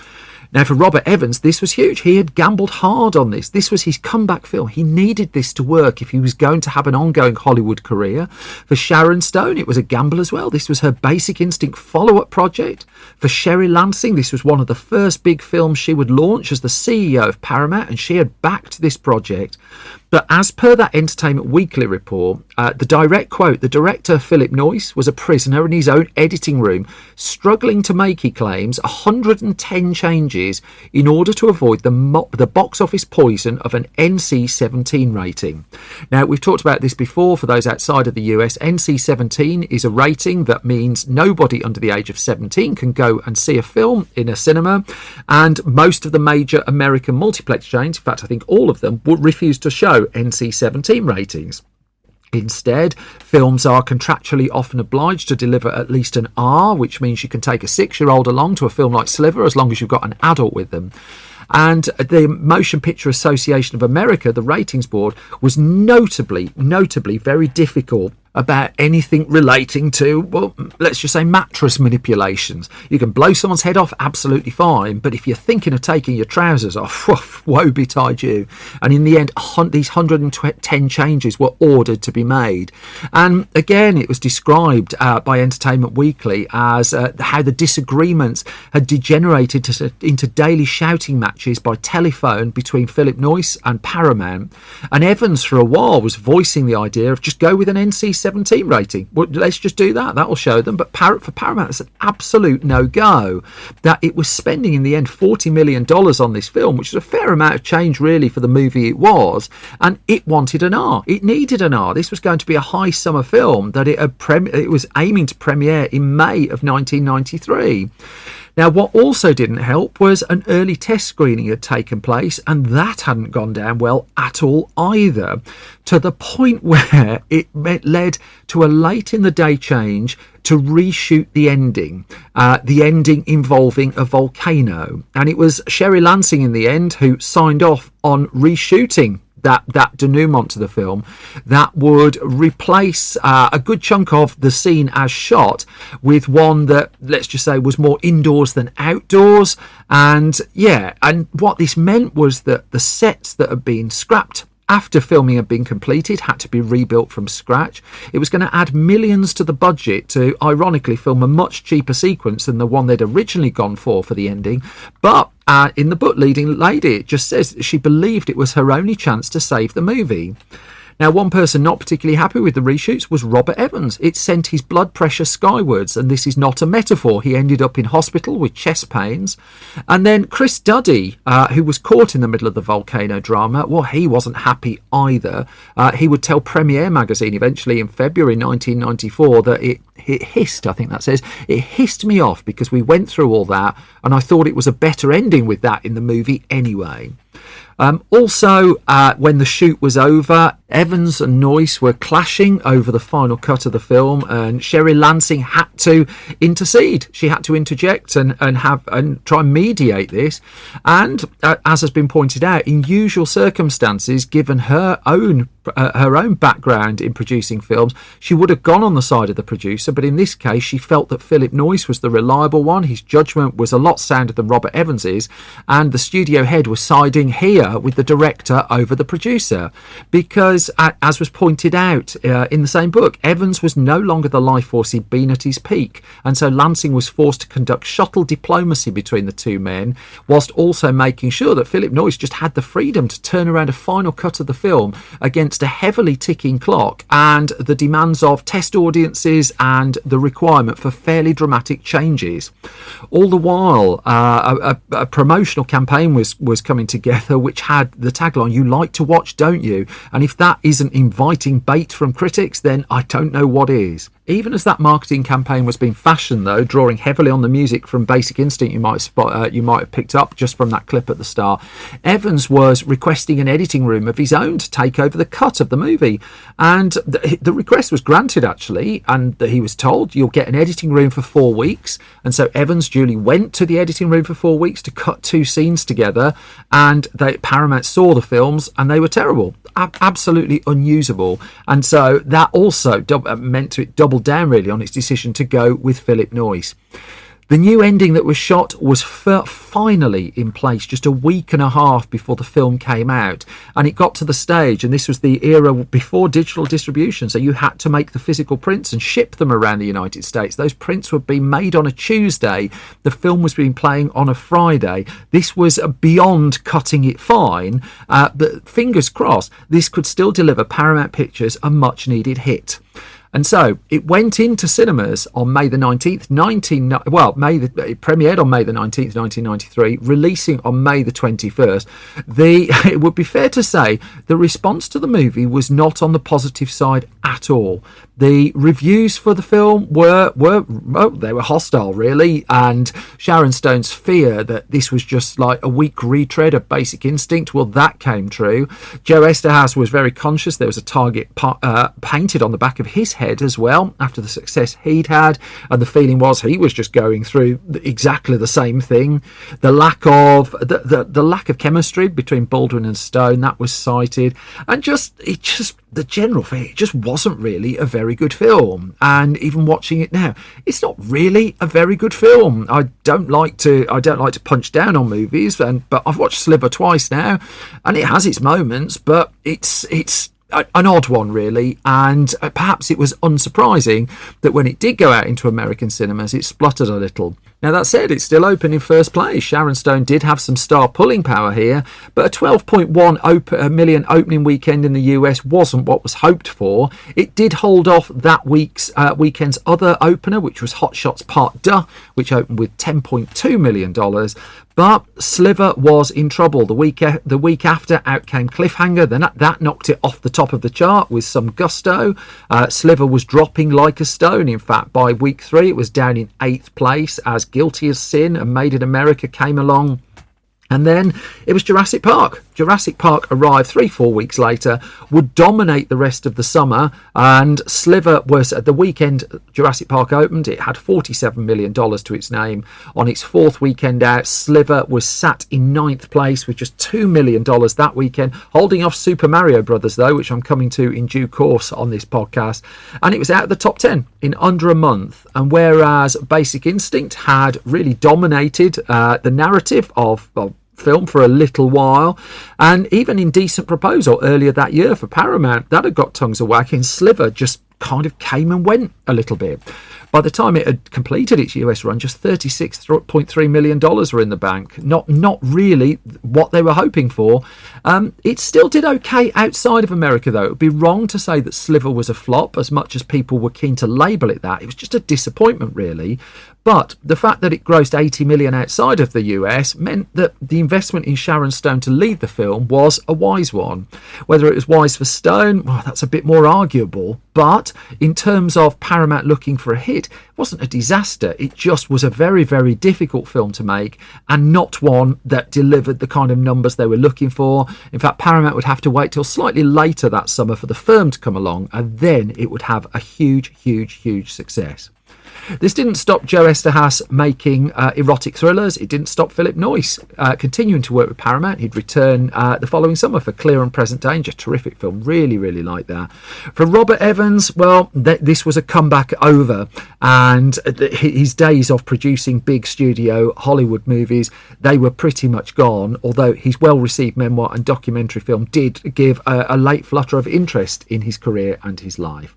Now, for Robert Evans, this was huge. He had gambled hard on this. This was his comeback film. He needed this to work if he was going to have an ongoing Hollywood career. For Sharon Stone, it was a gamble as well. This was her Basic Instinct follow-up project. For Sherry Lansing, this was one of the first big films she would launch as the CEO of Paramount, and she had backed this project. But as per that Entertainment Weekly report, the direct quote, the director, Philip Noyce, was a prisoner in his own editing room, struggling to make, he claims, 110 changes in order to avoid the box office poison of an NC-17 rating. Now, we've talked about this before. For those outside of the US, NC-17 is a rating that means nobody under the age of 17 can go and see a film in a cinema, and most of the major American multiplex chains, in fact I think all of them, would refuse to show NC-17 ratings. Instead, films are contractually often obliged to deliver at least an R, which means you can take a 6-year-old along to a film like Sliver as long as you've got an adult with them. And the Motion Picture Association of America, the ratings board, was notably very difficult about anything relating to, well, let's just say mattress manipulations. You can blow someone's head off, absolutely fine, but if you're thinking of taking your trousers off, woe betide you. And in the end, these 110 changes were ordered to be made. And again, it was described by Entertainment Weekly as how the disagreements had degenerated into daily shouting matches by telephone between Philip Noyce and Paramount. And Evans, for a while, was voicing the idea of just go with an NC-17 rating. Well, let's just do that. That will show them. But for Paramount, it's an absolute no-go. That it was spending in the end $40 million on this film, which is a fair amount of change really for the movie it was. And it wanted an R. It needed an R. This was going to be a high summer film that it was aiming to premiere in May of 1993. Now, what also didn't help was an early test screening had taken place, and that hadn't gone down well at all either, to the point where it led to a late-in-the-day change to reshoot the ending involving a volcano. And it was Sherry Lansing in the end who signed off on reshooting that denouement to the film that would replace a good chunk of the scene as shot with one that, let's just say, was more indoors than outdoors. And what this meant was that the sets that had been scrapped after filming had been completed had to be rebuilt from scratch. It was going to add millions to the budget to, ironically, film a much cheaper sequence than the one they'd originally gone for the ending. But in the book Leading Lady, it just says she believed it was her only chance to save the movie. Now, one person not particularly happy with the reshoots was Robert Evans. It sent his blood pressure skywards, and this is not a metaphor. He ended up in hospital with chest pains. And then Chris Duddy, who was caught in the middle of the volcano drama, well, he wasn't happy either. He would tell Premiere magazine eventually in February 1994 that it hissed, I think that says, it hissed me off because we went through all that and I thought it was a better ending with that in the movie anyway. Also, when the shoot was over, Evans and Noyce were clashing over the final cut of the film, and Sherry Lansing had to intercede. She had to interject and try and mediate this. And as has been pointed out, in usual circumstances, given her own background in producing films, she would have gone on the side of the producer. But in this case, she felt that Philip Noyce was the reliable one. His judgment was a lot sounder than Robert Evans's, and the studio head was siding here with the director over the producer, because as was pointed out in the same book, Evans was no longer the life force he'd been at his peak, and so Lansing was forced to conduct shuttle diplomacy between the two men, whilst also making sure that Philip Noyce just had the freedom to turn around a final cut of the film against a heavily ticking clock and the demands of test audiences and the requirement for fairly dramatic changes. All the while, a promotional campaign was coming together which had the tagline, "You like to watch, don't you?" And if that isn't inviting bait from critics, then I don't know what is. Even as that marketing campaign was being fashioned, though, drawing heavily on the music from Basic Instinct, you might have picked up just from that clip at the start, Evans was requesting an editing room of his own to take over the cut of the movie. And the request was granted, actually, and he was told, "You'll get an editing room for 4 weeks." And so Evans duly went to the editing room for 4 weeks to cut 2 scenes together, and Paramount saw the films, and they were terrible, absolutely unusable. And so that also meant it doubled down really on its decision to go with Philip Noyce. The new ending that was shot was finally in place just a week and a half before the film came out, and it got to the stage, and this was the era before digital distribution, so you had to make the physical prints and ship them around the United States. Those prints were being made on a Tuesday, the film was being playing on a Friday. This was beyond cutting it fine, but fingers crossed this could still deliver Paramount Pictures a much needed hit. And so it went into cinemas on May the 19th, it premiered on May the 19th, 1993, releasing on May the 21st. It would be fair to say the response to the movie was not on the positive side at all. The reviews for the film were hostile, really, and Sharon Stone's fear that this was just like a weak retread of Basic Instinct, well, that came true. Joe Esterhazy was very conscious there was a target painted on the back of his head as well after the success he'd had, and the feeling was he was just going through exactly the same thing. The lack of chemistry between Baldwin and Stone, that was cited, and the general thing, it just wasn't really a very good film. And even watching it now, it's not really a very good film. I don't like to punch down on movies, but I've watched Sliver twice now, and it has its moments, but it's an odd one, really, and perhaps it was unsurprising that when it did go out into American cinemas, it spluttered a little. Now, that said, it's still open in first place. Sharon Stone did have some star pulling power here, but a 12.1 million opening weekend in the US wasn't what was hoped for. It did hold off that weekend's other opener, which was Hot Shots Part 2, which opened with $10.2 million. But Sliver was in trouble. The week after, out came Cliffhanger. Then that knocked it off the top of the chart with some gusto. Sliver was dropping like a stone. In fact, by week 3, it was down in 8th place as Guilty as Sin and Made in America came along. And then it was Jurassic Park. Jurassic Park arrived 3-4 weeks later, would dominate the rest of the summer, and Sliver was at the weekend Jurassic Park opened. It had $47 million to its name. On its 4th weekend out, Sliver was sat in 9th place with just $2 million that weekend, holding off Super Mario Brothers, though, which I'm coming to in due course on this podcast. And it was out of the top 10 in under a month. And whereas Basic Instinct had really dominated the narrative of film for a little while, and even Indecent Proposal earlier that year for Paramount, that had got tongues a whacking, Sliver just kind of came and went a little bit. By the time it had completed its US run, just $36.3 million were in the bank. Not really what they were hoping for. It still did okay outside of America, though. It would be wrong to say that Sliver was a flop, as much as people were keen to label it that. It was just a disappointment, really. But the fact that it grossed $80 million outside of the US meant that the investment in Sharon Stone to lead the film was a wise one. Whether it was wise for Stone, well, that's a bit more arguable. But in terms of Paramount looking for a hit, it wasn't a disaster. It just was a very, very difficult film to make, and not one that delivered the kind of numbers they were looking for. In fact, Paramount would have to wait till slightly later that summer for The Firm to come along, and then it would have a huge, huge, huge success. This didn't stop Joe Esterhazy making erotic thrillers. It didn't stop Philip Noyce continuing to work with Paramount. He'd return the following summer for Clear and Present Danger. Terrific film. Really, really like that. For Robert Evans, well, this was a comeback over. And his days of producing big studio Hollywood movies, they were pretty much gone. Although his well-received memoir and documentary film did give a late flutter of interest in his career and his life.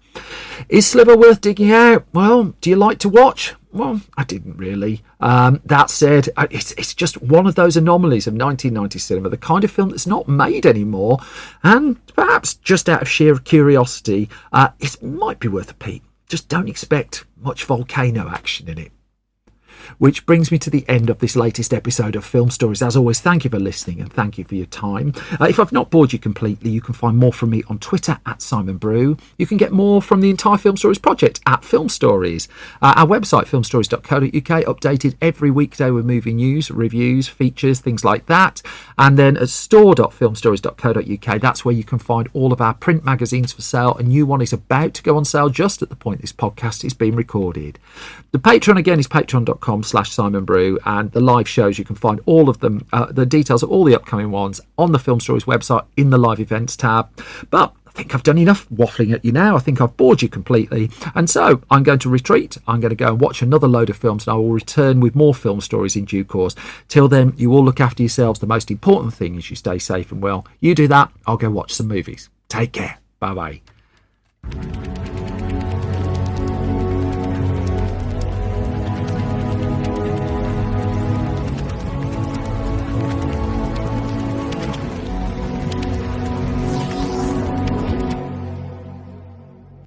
Is Sliver worth digging out? Well, do you like to watch? Well, I didn't really. That said, it's just one of those anomalies of 1990 cinema, the kind of film that's not made anymore, and perhaps just out of sheer curiosity, it might be worth a peek. Just don't expect much volcano action in it. Which brings me to the end of this latest episode of Film Stories. As always, thank you for listening and thank you for your time. If I've not bored you completely, you can find more from me on Twitter at Simon Brew. You can get more from the entire Film Stories project at Film Stories. Our website, filmstories.co.uk, updated every weekday with movie news, reviews, features, things like that. And then at store.filmstories.co.uk, that's where you can find all of our print magazines for sale. A new one is about to go on sale just at the point this podcast is being recorded. The Patreon, again, is patreon.com/Simon Brew, and the live shows, you can find all of them, the details of all the upcoming ones on the Film Stories website in the live events tab. But I think I've done enough waffling at you now. I think I've bored you completely, and so I'm going to retreat. I'm going to go and watch another load of films, and I will return with more Film Stories in due course. Till then, you all look after yourselves. The most important thing is you stay safe and well. You do that, I'll go watch some movies. Take care. Bye bye.